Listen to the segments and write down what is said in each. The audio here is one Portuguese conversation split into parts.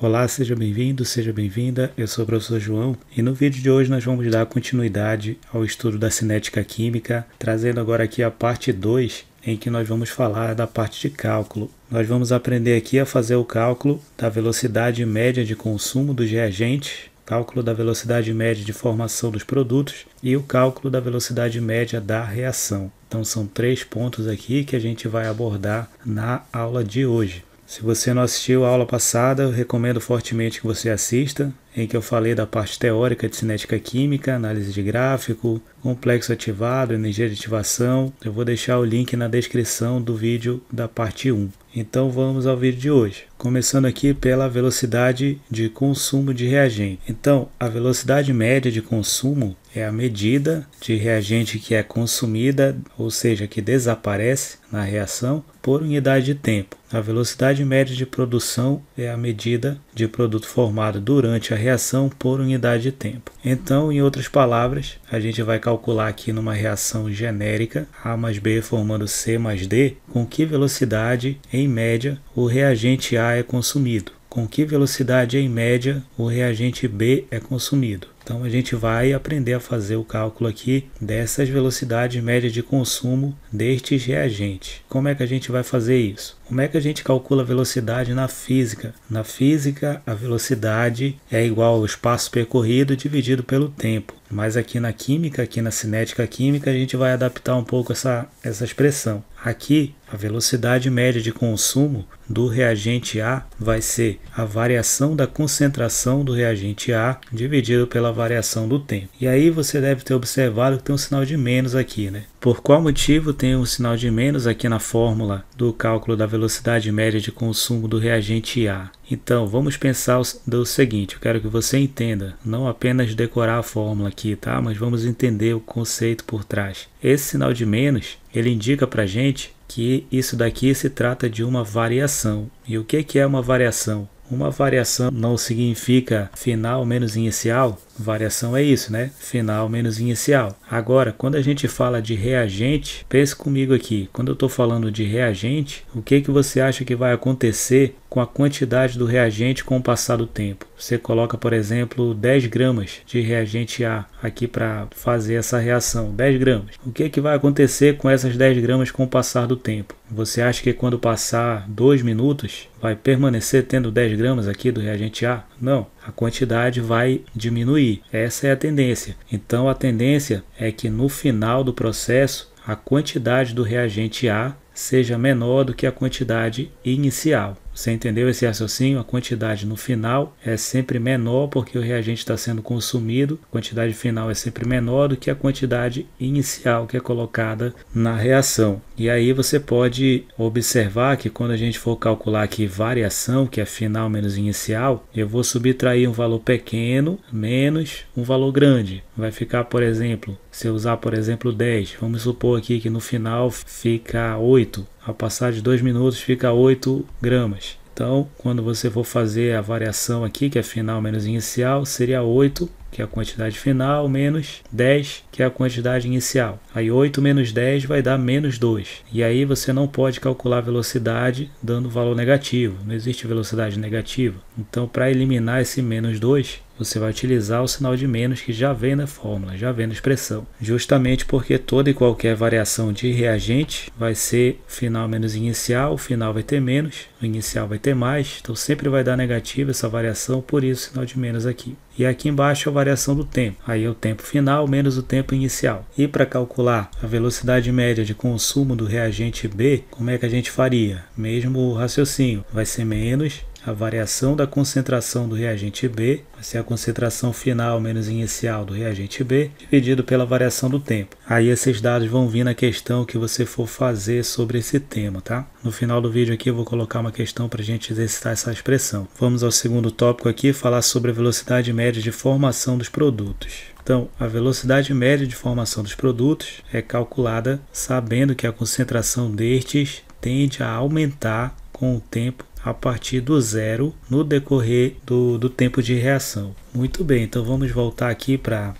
Olá, seja bem-vindo, seja bem-vinda, eu sou o professor João e no vídeo de hoje nós vamos dar continuidade ao estudo da cinética química, trazendo agora aqui a parte 2, em que nós vamos falar da parte de cálculo. Nós vamos aprender aqui a fazer o cálculo da velocidade média de consumo dos reagentes, cálculo da velocidade média de formação dos produtos e o cálculo da velocidade média da reação. Então são 3 pontos aqui que a gente vai abordar na aula de hoje. Se você não assistiu a aula passada, eu recomendo fortemente que você assista, em que eu falei da parte teórica de cinética química, análise de gráfico, complexo ativado, energia de ativação. Eu vou deixar o link na descrição do vídeo da parte 1. Então vamos ao vídeo de hoje. Começando aqui pela velocidade de consumo de reagente. Então, a velocidade média de consumo é a medida de reagente que é consumida, ou seja, que desaparece na reação, por unidade de tempo. A velocidade média de produção é a medida de produto formado durante a reação por unidade de tempo. Então, em outras palavras, a gente vai calcular aqui numa reação genérica, A mais B formando C mais D, com que velocidade, em média, o reagente A é consumido. Com que velocidade, em média, o reagente B é consumido. Então a gente vai aprender a fazer o cálculo aqui dessas velocidades médias de consumo destes reagentes. Como é que a gente vai fazer isso? Como é que a gente calcula a velocidade na física? Na física, a velocidade é igual ao espaço percorrido dividido pelo tempo. Mas aqui na química, aqui na cinética química, a gente vai adaptar um pouco essa expressão. Aqui, a velocidade média de consumo do reagente A vai ser a variação da concentração do reagente A dividido pela variação do tempo. E aí você deve ter observado que tem um sinal de menos aqui, né? Por qual motivo tem um sinal de menos aqui na fórmula do cálculo da velocidade média de consumo do reagente A? Então, vamos pensar do seguinte, eu quero que você entenda, não apenas decorar a fórmula aqui, tá? Mas vamos entender o conceito por trás. Esse sinal de menos, ele indica pra gente que isso daqui se trata de uma variação. E o que é uma variação? Uma variação não significa final menos inicial. Variação é isso, né? Final menos inicial. Agora, quando a gente fala de reagente, pense comigo aqui. Quando eu estou falando de reagente, o que você acha que vai acontecer com a quantidade do reagente com o passar do tempo? Você coloca, por exemplo, 10 gramas de reagente A aqui para fazer essa reação. 10 gramas. O que vai acontecer com essas 10 gramas com o passar do tempo? Você acha que quando passar 2 minutos, vai permanecer tendo 10 gramas aqui do reagente A? Não. A quantidade vai diminuir. Essa é a tendência. Então, a tendência é que no final do processo, a quantidade do reagente A seja menor do que a quantidade inicial. Você entendeu esse raciocínio? A quantidade no final é sempre menor porque o reagente está sendo consumido. A quantidade final é sempre menor do que a quantidade inicial que é colocada na reação. E aí você pode observar que quando a gente for calcular aqui variação, que é final menos inicial, eu vou subtrair um valor pequeno menos um valor grande. Vai ficar, por exemplo, se eu usar, por exemplo, 10, vamos supor aqui que no final fica 8. Ao passar de 2 minutos fica 8 gramas. Então, quando você for fazer a variação aqui, que é final menos inicial, seria 8, que é a quantidade final, menos 10, que é a quantidade inicial. Aí 8 menos 10 vai dar menos 2. E aí você não pode calcular a velocidade dando valor negativo. Não existe velocidade negativa. Então, para eliminar esse menos 2, você vai utilizar o sinal de menos que já vem na fórmula, já vem na expressão. Justamente porque toda e qualquer variação de reagente vai ser final menos inicial, o final vai ter menos, o inicial vai ter mais, então sempre vai dar negativo essa variação, por isso o sinal de menos aqui. E aqui embaixo a variação do tempo, aí é o tempo final menos o tempo inicial. E para calcular a velocidade média de consumo do reagente B, como é que a gente faria? Mesmo raciocínio, vai ser menos a variação da concentração do reagente B, vai ser a concentração final menos inicial do reagente B, dividido pela variação do tempo. Aí esses dados vão vir na questão que você for fazer sobre esse tema, tá? No final do vídeo aqui eu vou colocar uma questão para a gente exercitar essa expressão. Vamos ao segundo tópico aqui, falar sobre a velocidade média de formação dos produtos. Então, a velocidade média de formação dos produtos é calculada sabendo que a concentração destes tende a aumentar com o tempo a partir do zero no decorrer do tempo de reação. Muito bem, então vamos voltar aqui para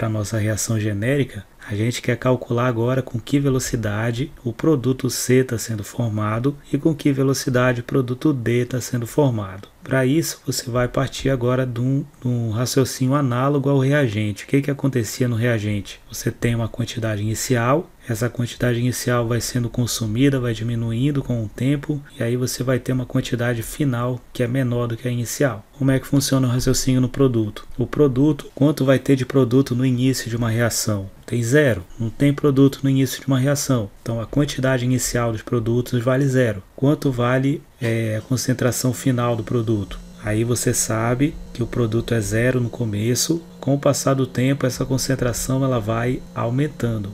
a nossa reação genérica. A gente quer calcular agora com que velocidade o produto C está sendo formado e com que velocidade o produto D está sendo formado. Para isso, você vai partir agora de um raciocínio análogo ao reagente. O que acontecia no reagente? Você tem uma quantidade inicial, essa quantidade inicial vai sendo consumida, vai diminuindo com o tempo, e aí você vai ter uma quantidade final que é menor do que a inicial. Como é que funciona o raciocínio no produto? O produto, quanto vai ter de produto no início de uma reação? Tem zero, não tem produto no início de uma reação. Então a quantidade inicial dos produtos vale zero. Quanto vale a concentração final do produto? Aí você sabe que o produto é zero no começo. Com o passar do tempo, essa concentração ela vai aumentando,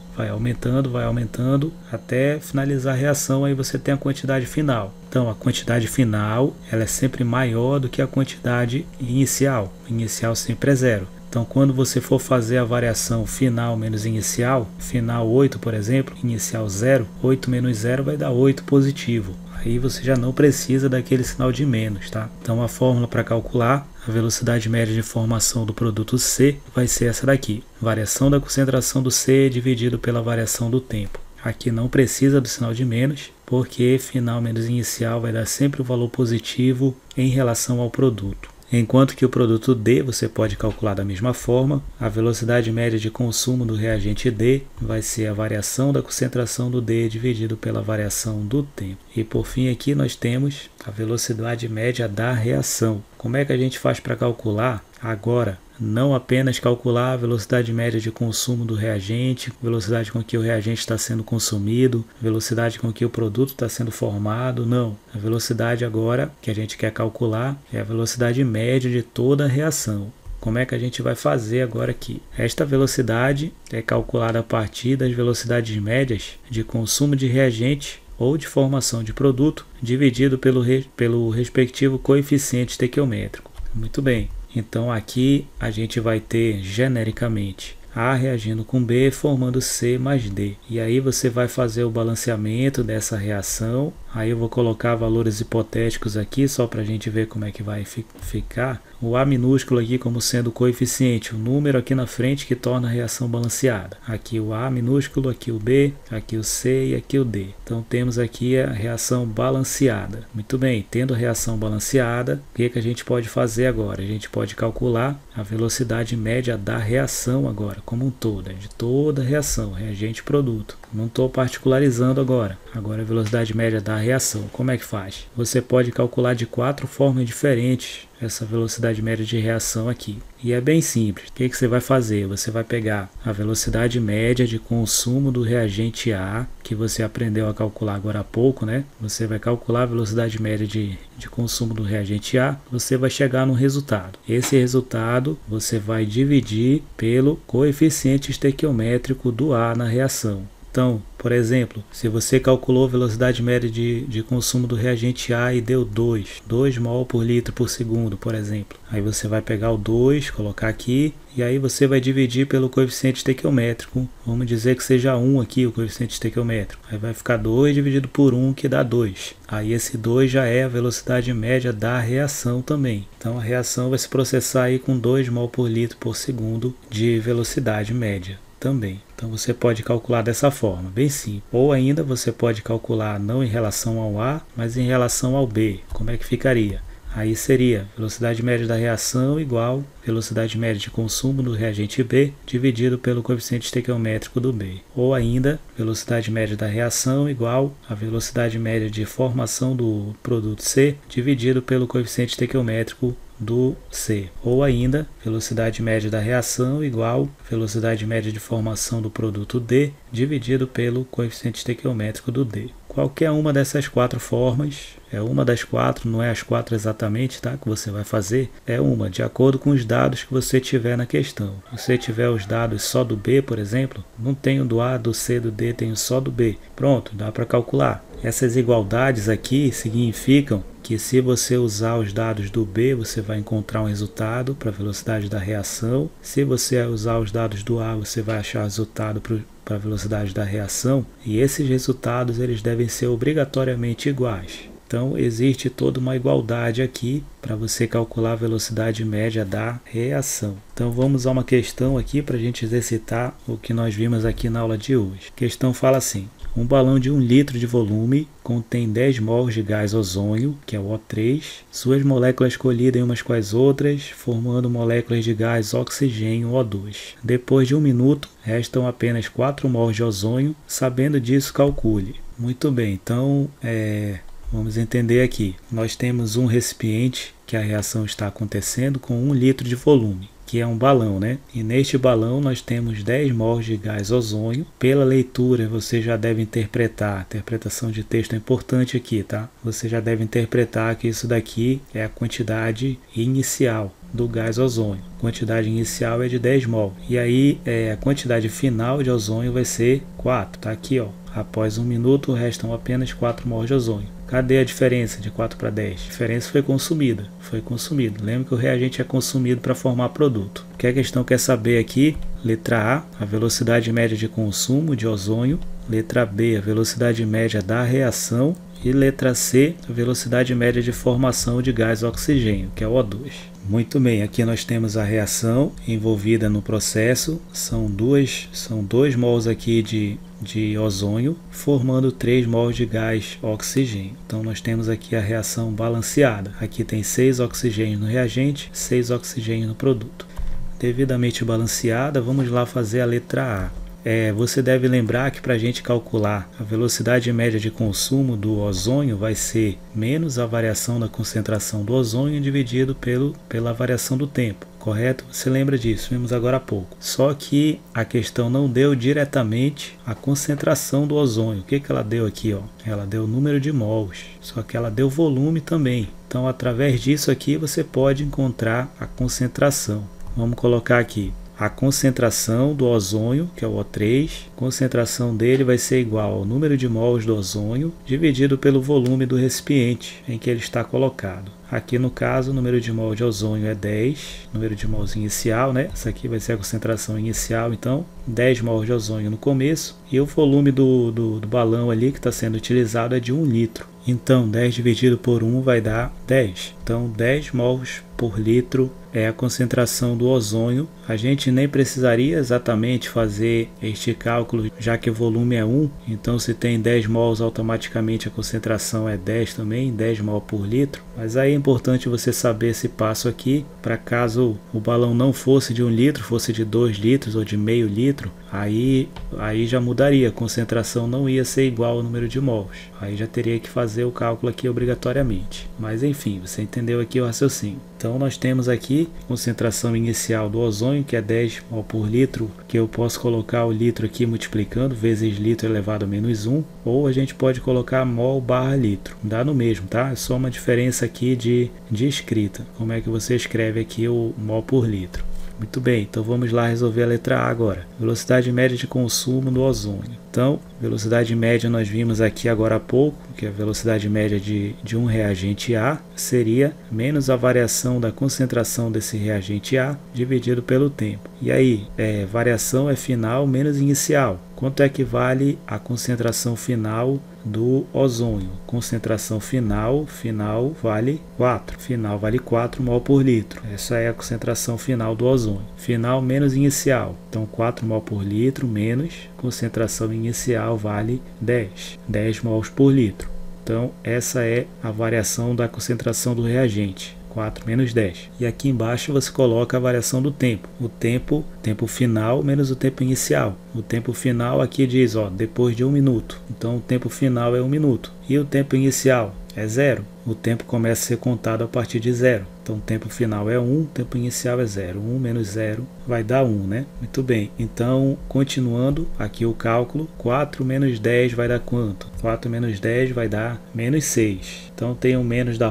até finalizar a reação. Aí você tem a quantidade final. Então a quantidade final ela é sempre maior do que a quantidade inicial. O inicial sempre é zero. Então, quando você for fazer a variação final menos inicial, final 8, por exemplo, inicial 0, 8 menos 0 vai dar 8 positivo. Aí você já não precisa daquele sinal de menos, tá? Então, a fórmula para calcular a velocidade média de formação do produto C vai ser essa daqui. Variação da concentração do C dividido pela variação do tempo. Aqui não precisa do sinal de menos, porque final menos inicial vai dar sempre o valor positivo em relação ao produto. Enquanto que o produto D você pode calcular da mesma forma, a velocidade média de consumo do reagente D vai ser a variação da concentração do D dividido pela variação do tempo. E por fim aqui nós temos a velocidade média da reação. Como é que a gente faz para calcular? Agora, não apenas calcular a velocidade média de consumo do reagente, velocidade com que o reagente está sendo consumido, velocidade com que o produto está sendo formado, não. A velocidade agora que a gente quer calcular é a velocidade média de toda a reação. Como é que a gente vai fazer agora aqui? Esta velocidade é calculada a partir das velocidades médias de consumo de reagente ou de formação de produto, dividido pelo respectivo coeficiente estequiométrico. Muito bem. Então aqui a gente vai ter genericamente A reagindo com B formando C mais D. E aí você vai fazer o balanceamento dessa reação. Aí eu vou colocar valores hipotéticos aqui só para a gente ver como é que vai ficar. O A minúsculo aqui como sendo o coeficiente, o número aqui na frente que torna a reação balanceada. Aqui o A minúsculo, aqui o B, aqui o C e aqui o D. Então temos aqui a reação balanceada. Muito bem, tendo a reação balanceada, o que a gente pode fazer agora? A gente pode calcular a velocidade média da reação agora, como um todo, de toda a reação, reagente-produto. Não estou particularizando agora. Agora a velocidade média da reação. Como é que faz? Você pode calcular de 4 formas diferentes essa velocidade média de reação aqui. E é bem simples. O que você vai fazer? Você vai pegar a velocidade média de consumo do reagente A, que você aprendeu a calcular agora há pouco, né? Você vai calcular a velocidade média de consumo do reagente A, você vai chegar no resultado. Esse resultado você vai dividir pelo coeficiente estequiométrico do A na reação. Então, por exemplo, se você calculou a velocidade média de consumo do reagente A e deu 2 mol por litro por segundo, por exemplo. Aí você vai pegar o 2, colocar aqui, e aí você vai dividir pelo coeficiente estequiométrico. Vamos dizer que seja 1 aqui o coeficiente estequiométrico. Aí vai ficar 2 dividido por 1, que dá 2. Aí esse 2 já é a velocidade média da reação também. Então a reação vai se processar aí com 2 mol por litro por segundo de velocidade média também. Então você pode calcular dessa forma, bem simples. Ou ainda você pode calcular não em relação ao A, mas em relação ao B. Como é que ficaria? Aí seria velocidade média da reação igual velocidade média de consumo do reagente B dividido pelo coeficiente estequiométrico do B. Ou ainda velocidade média da reação igual a velocidade média de formação do produto C dividido pelo coeficiente estequiométrico do C. Ou ainda velocidade média da reação igual velocidade média de formação do produto D dividido pelo coeficiente estequiométrico do D. Qualquer uma dessas 4 formas, é uma das 4, não é as 4 exatamente, tá? Que você vai fazer, é uma, de acordo com os dados que você tiver na questão. Se você tiver os dados só do B, por exemplo, não tenho do A, do C, do D, tenho só do B. Pronto, dá para calcular. Essas igualdades aqui significam que se você usar os dados do B, você vai encontrar um resultado para a velocidade da reação. Se você usar os dados do A, você vai achar o resultado para a velocidade da reação. E esses resultados eles devem ser obrigatoriamente iguais. Então existe toda uma igualdade aqui para você calcular a velocidade média da reação. Então vamos a uma questão aqui para a gente exercitar o que nós vimos aqui na aula de hoje. A questão fala assim: Um balão de 1 litro de volume contém 10 mols de gás ozônio, que é o O3. Suas moléculas colidem umas com as outras, formando moléculas de gás oxigênio O2. Depois de 1 minuto, restam apenas 4 mols de ozônio. Sabendo disso, calcule. Muito bem, então vamos entender aqui. Nós temos um recipiente que a reação está acontecendo com 1 litro de volume, que é um balão, né? E neste balão nós temos 10 mols de gás ozônio. Pela leitura você já deve interpretar, a interpretação de texto é importante aqui, tá? Você já deve interpretar que isso daqui é a quantidade inicial do gás ozônio. A quantidade inicial é de 10 mol. E aí a quantidade final de ozônio vai ser 4, tá aqui, ó. Após 1 minuto restam apenas 4 mols de ozônio. Cadê a diferença de 4 para 10? A diferença foi consumida. Foi consumido. Lembra que o reagente é consumido para formar produto. O que a questão quer saber aqui? Letra A, a velocidade média de consumo de ozônio. Letra B, a velocidade média da reação. E letra C, a velocidade média de formação de gás oxigênio, que é o O2. Muito bem, aqui nós temos a reação envolvida no processo. São 2 mols aqui de ozônio, formando 3 mols de gás oxigênio. Então nós temos aqui a reação balanceada. Aqui tem 6 oxigênios no reagente, 6 oxigênios no produto. Devidamente balanceada, vamos lá fazer a letra A. Você deve lembrar que para a gente calcular a velocidade média de consumo do ozônio vai ser menos a variação da concentração do ozônio dividido pela variação do tempo. Correto? Você lembra disso? Vimos agora há pouco. Só que a questão não deu diretamente a concentração do ozônio. O que ela deu aqui? Ó? Ela deu o número de mols, só que ela deu volume também. Então, através disso aqui, você pode encontrar a concentração. Vamos colocar aqui. A concentração do ozônio, que é o O3, a concentração dele vai ser igual ao número de mols do ozônio dividido pelo volume do recipiente em que ele está colocado. Aqui no caso o número de mol de ozônio é 10, número de mols inicial, né? Essa aqui vai ser a concentração inicial, então 10 mols de ozônio no começo. E o volume do balão ali que está sendo utilizado é de 1 litro. Então 10 dividido por 1 vai dar 10. Então 10 mols por litro é a concentração do ozônio. A gente nem precisaria exatamente fazer este cálculo, já que o volume é 1. Então se tem 10 mols, automaticamente a concentração é 10 também, 10 mol por litro. Mas aí é importante você saber esse passo aqui, para caso o balão não fosse de 1 litro, fosse de 2 litros ou de meio litro, aí já mudaria, a concentração não ia ser igual ao número de mols. Aí já teria que fazer o cálculo aqui obrigatoriamente. Mas enfim, você entendeu aqui o raciocínio. Então nós temos aqui a concentração inicial do ozônio, que é 10 mol por litro, que eu posso colocar o litro aqui multiplicando, vezes litro elevado a menos 1, ou a gente pode colocar mol barra litro. Dá no mesmo, tá? É só uma diferença aqui de escrita. Como é que você escreve aqui o mol por litro? Muito bem, então vamos lá resolver a letra A agora. Velocidade média de consumo do ozônio. Então, velocidade média nós vimos aqui agora há pouco, que a velocidade média de um reagente A seria menos a variação da concentração desse reagente A dividido pelo tempo. E aí, variação é final menos inicial. Quanto é que vale a concentração final do ozônio? Concentração final vale 4. Final vale 4 mol por litro. Essa é a concentração final do ozônio. Final menos inicial. Então 4 mol por litro menos concentração inicial vale 10. 10 mols por litro. Então essa é a variação da concentração do reagente. 4 menos 10. E aqui embaixo você coloca a variação do tempo. O tempo final menos o tempo inicial. O tempo final aqui diz, ó, depois de 1 minuto. Então o tempo final é 1 minuto. E o tempo inicial é 0. O tempo começa a ser contado a partir de 0. Então o tempo final é 1, o tempo inicial é 0. 1 menos 0 vai dar 1, né? Muito bem. Então, continuando aqui o cálculo, 4 menos 10 vai dar quanto? 4 menos 10 vai dar menos 6. Então tem o menos da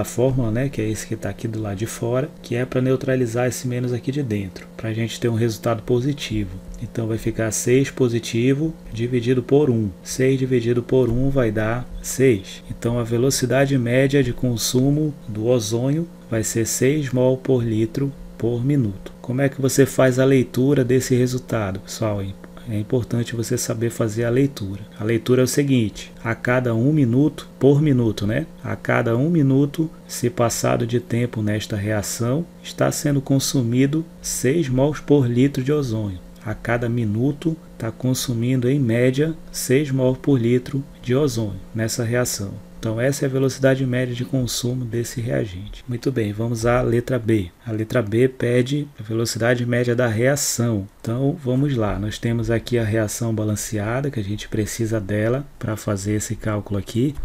fórmula, né? Que é esse que está aqui do lado de fora, que é para neutralizar esse menos aqui de dentro, para a gente ter um resultado positivo. Então vai ficar 6 positivo dividido por 1. 6 dividido por 1 vai dar 6. Então a velocidade média de consumo do ozônio vai ser 6 mol por litro por minuto. Como é que você faz a leitura desse resultado, pessoal? É importante você saber fazer a leitura. A leitura é o seguinte: a cada 1 minuto, por minuto, né? A cada 1 minuto, se passado de tempo nesta reação, está sendo consumido 6 mols por litro de ozônio. a cada minuto está consumindo em média 6 mol por litro de ozônio nessa reação. Então essa é a velocidade média de consumo desse reagente. Muito bem, vamos à letra B. A letra B pede a velocidade média da reação. Então vamos lá, nós temos aqui a reação balanceada, que a gente precisa dela para fazer esse cálculo aqui.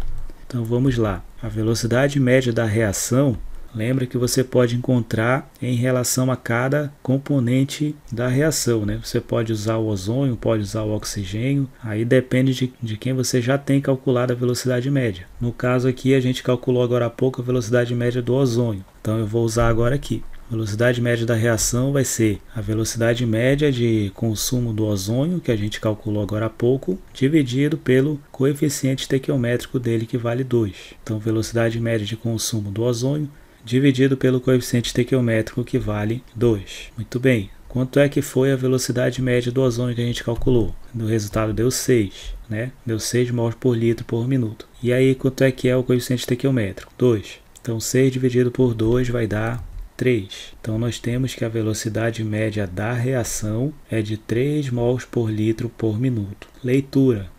Então vamos lá, a velocidade média da reação, lembra que você pode encontrar em relação a cada componente da reação, né? Você pode usar o ozônio, pode usar o oxigênio, aí depende de quem você já tem calculado a velocidade média. No caso aqui, a gente calculou agora há pouco a velocidade média do ozônio, então eu vou usar agora aqui. A velocidade média da reação vai ser a velocidade média de consumo do ozônio, que a gente calculou agora há pouco, dividido pelo coeficiente estequiométrico dele, que vale 2. Então, velocidade média de consumo do ozônio dividido pelo coeficiente estequiométrico, que vale 2. Muito bem. Quanto é que foi a velocidade média do ozônio que a gente calculou? No resultado deu 6, né? Deu 6 mols por litro por minuto. E aí, quanto é que é o coeficiente estequiométrico? 2. Então, 6 dividido por 2 vai dar 3. Então, nós temos que a velocidade média da reação é de 3 mols por litro por minuto. Leitura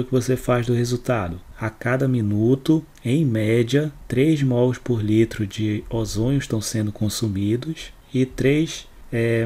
que você faz do resultado. A cada minuto, em média, 3 mols por litro de ozônio estão sendo consumidos e 3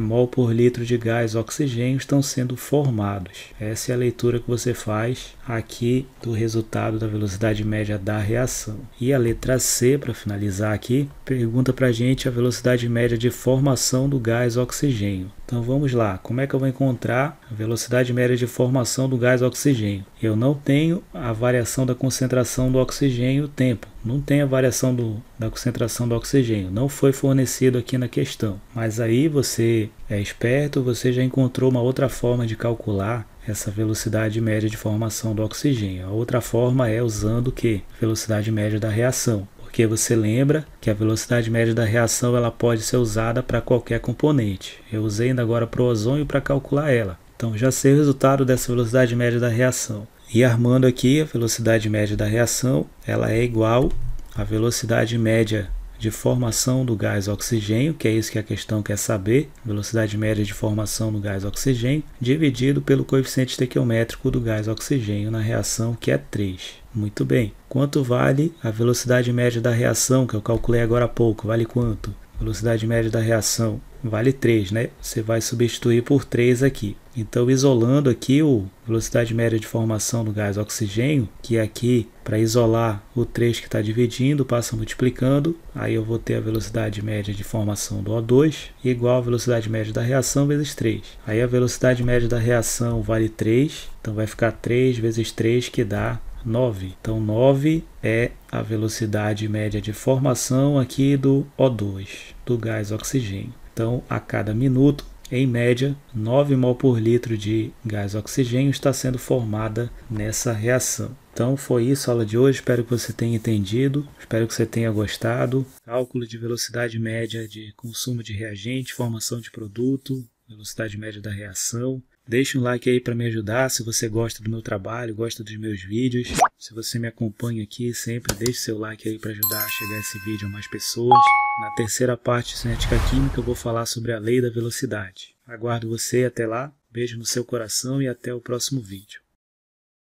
mol por litro de gás oxigênio estão sendo formados. Essa é a leitura que você faz aqui do resultado da velocidade média da reação. E a letra C, para finalizar aqui, pergunta para a gente a velocidade média de formação do gás oxigênio. Então vamos lá, como é que eu vou encontrar a velocidade média de formação do gás oxigênio? Eu não tenho a variação da concentração do oxigênio o tempo, não tem a variação da concentração do oxigênio, não foi fornecido aqui na questão. Mas aí você é esperto, você já encontrou uma outra forma de calcular essa velocidade média de formação do oxigênio. A outra forma é usando o quê? Velocidade média da reação. Porque você lembra que a velocidade média da reação ela pode ser usada para qualquer componente. Eu usei ainda agora para o ozônio para calcular ela. Então já sei o resultado dessa velocidade média da reação. E armando aqui, a velocidade média da reação ela é igual à velocidade média de formação do gás oxigênio, que é isso que a questão quer saber, velocidade média de formação do gás oxigênio, dividido pelo coeficiente estequiométrico do gás oxigênio na reação, que é 3. Muito bem. Quanto vale a velocidade média da reação, que eu calculei agora há pouco? Vale quanto? Velocidade média da reação vale 3, né? Você vai substituir por 3 aqui. Então, isolando aqui a velocidade média de formação do gás oxigênio, que aqui, para isolar o 3 que está dividindo, passa multiplicando, aí eu vou ter a velocidade média de formação do O2 igual a velocidade média da reação vezes 3. Aí a velocidade média da reação vale 3, então vai ficar 3 vezes 3, que dá 9. Então 9 é a velocidade média de formação aqui do O2, do gás oxigênio. Então, a cada minuto, em média, 9 mol por litro de gás oxigênio está sendo formada nessa reação. Então foi isso a aula de hoje, espero que você tenha entendido, espero que você tenha gostado. Cálculo de velocidade média de consumo de reagente, formação de produto, velocidade média da reação. Deixe um like aí para me ajudar, se você gosta do meu trabalho, gosta dos meus vídeos. Se você me acompanha aqui, sempre deixe seu like aí para ajudar a chegar esse vídeo a mais pessoas. Na terceira parte de cinética química eu vou falar sobre a lei da velocidade. Aguardo você até lá, beijo no seu coração e até o próximo vídeo.